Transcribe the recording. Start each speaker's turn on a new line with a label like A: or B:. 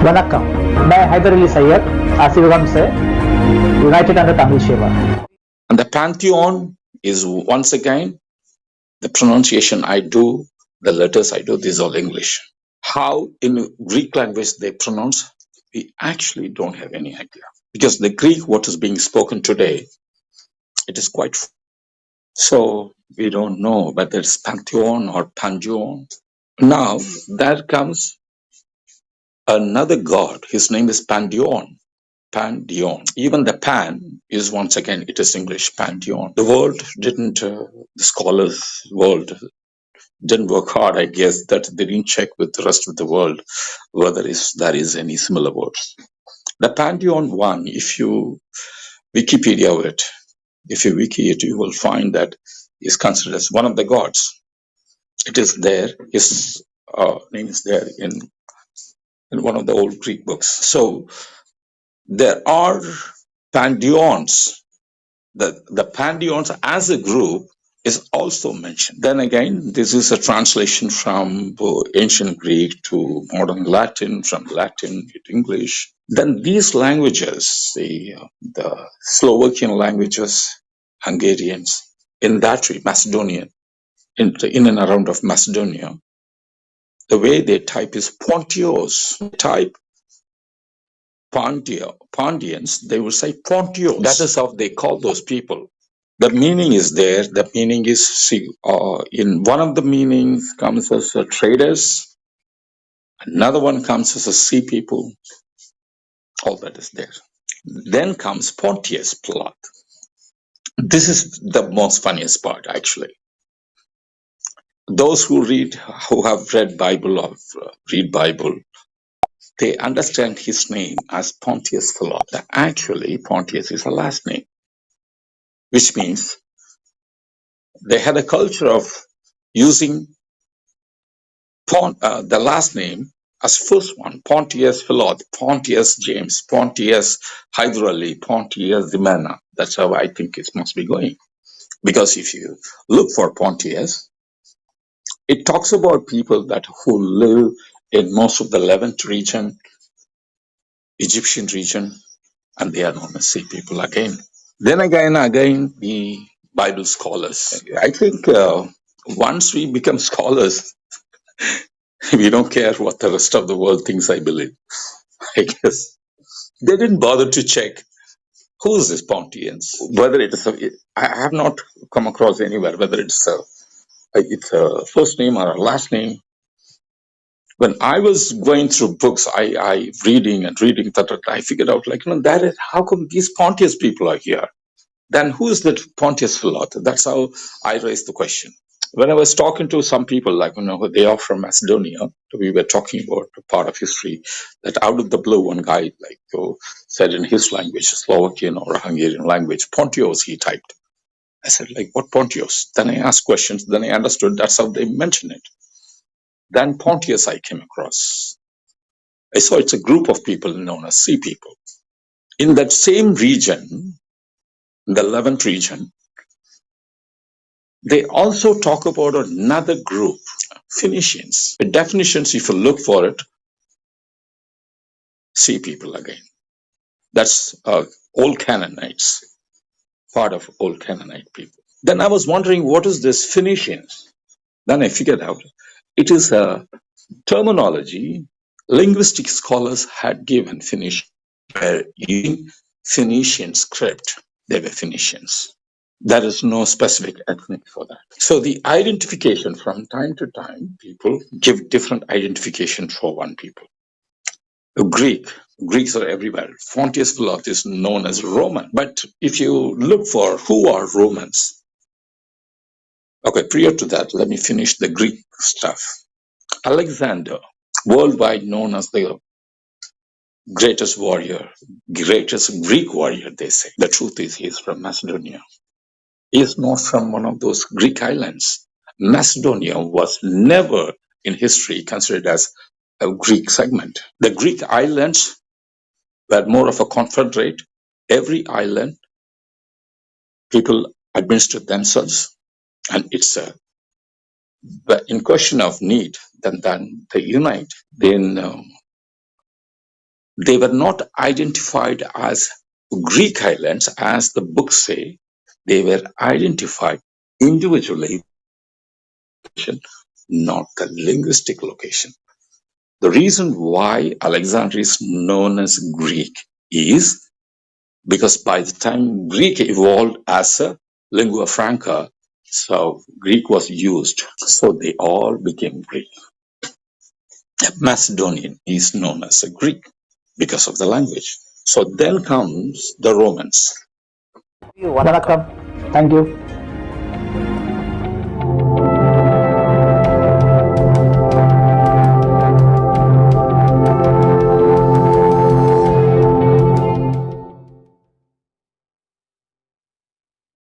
A: वनक्कम, मैं हैदर अली सैयद आसिफगम से United under Tamil सेवा.
B: And the Pantheon is once again the pronunciation I do, the letters I do, these are all English. How in Greek language they pronounce, we actually don't have any idea. Because the Greek, what is being spoken today, it is quite, so we don't know whether it's Pantheon or Pandion. Now, there comes another god. His name is Pandion. Pandion. Even the pan is once again, it is English, Pandion. The world didn't, the scholars world didn't work hard, I guess, that they didn't check with the rest of the world whether there is any similar words. The Pandion one, if you Wikipedia it, if you wiki it, you will find that is considered as one of the gods. It is there. His name is there in one of the old Greek books. So there are pandions. The pandions as a group is also mentioned. Then again, this is a translation from ancient Greek to modern Latin, from Latin to English. Then these languages, the Slovakian languages, Hungarians, in that Macedonian, in and around of Macedonia, the way they type is Pontios. Type Pandians, they will say Pontios. That is how they call those people. The meaning is there. The meaning is, in one of the meanings comes as traders. Another one comes as sea people. All that is there. Then comes Pontius Pilate. This is the most funniest part, actually. Those who have read Bible or read Bible, they understand his name as Pontius Pilate. Actually, Pontius is a last name, which means they had a culture of using the last name as first one. Pontius Pilate, Pontius James, Pontius Hyder Ali, Pontius Zimena. That's how I think it must be going. Because if you look for Pontius, it talks about people who live in most of the Levant region, Egyptian region, and they are known as sea people again. Then again, the Bible scholars. I think once we become scholars, we don't care what the rest of the world thinks, I believe. I guess they didn't bother to check who is this Pontians, whether it is I have not come across anywhere whether it's a first name or a last name. When I was going through books, I reading that, I figured out how come these Pontius people are here? Then who is that Pontius Pilate? That's how I raised the question. When I was talking to some people, they are from Macedonia, we were talking about a part of history that out of the blue, one guy said in his language, Slovakian or Hungarian language, Pontios, he typed. I said, what Pontios? Then I asked questions, then I understood that's how they mention it. Then Pontius I came across. I saw it's a group of people known as sea people. In that same region, the Levant region, they also talk about another group, Phoenicians. The definitions, if you look for it, sea people again. That's Old Canaanites, part of Old Canaanite people. Then I was wondering, what is this Phoenicians? Then I figured out it is a terminology linguistic scholars had given Phoenicians. Were using Phoenician script. They were Phoenicians. There is no specific ethnic for that. So the identification from time to time, people give different identification for one people. Greeks are everywhere. Pontius Pilate is known as Roman. But if you look for who are Romans, okay, prior to that, let me finish the Greek stuff. Alexander, worldwide known as the greatest warrior, greatest Greek warrior, they say. The truth is he is from Macedonia. He is not from one of those Greek islands. Macedonia was never in history considered as a Greek segment. The Greek islands were more of a confederate. Every island, people administered themselves, and it's but in question of need, then they unite. Then They were not identified as Greek islands, as the books say. They were identified individually, not the linguistic location. The reason why Alexandria is known as Greek is because by the time Greek evolved as a lingua franca, so Greek was used. So they all became Greek. Macedonian is known as a Greek because of the language. So then comes the Romans.
A: வணக்கம். Thank you.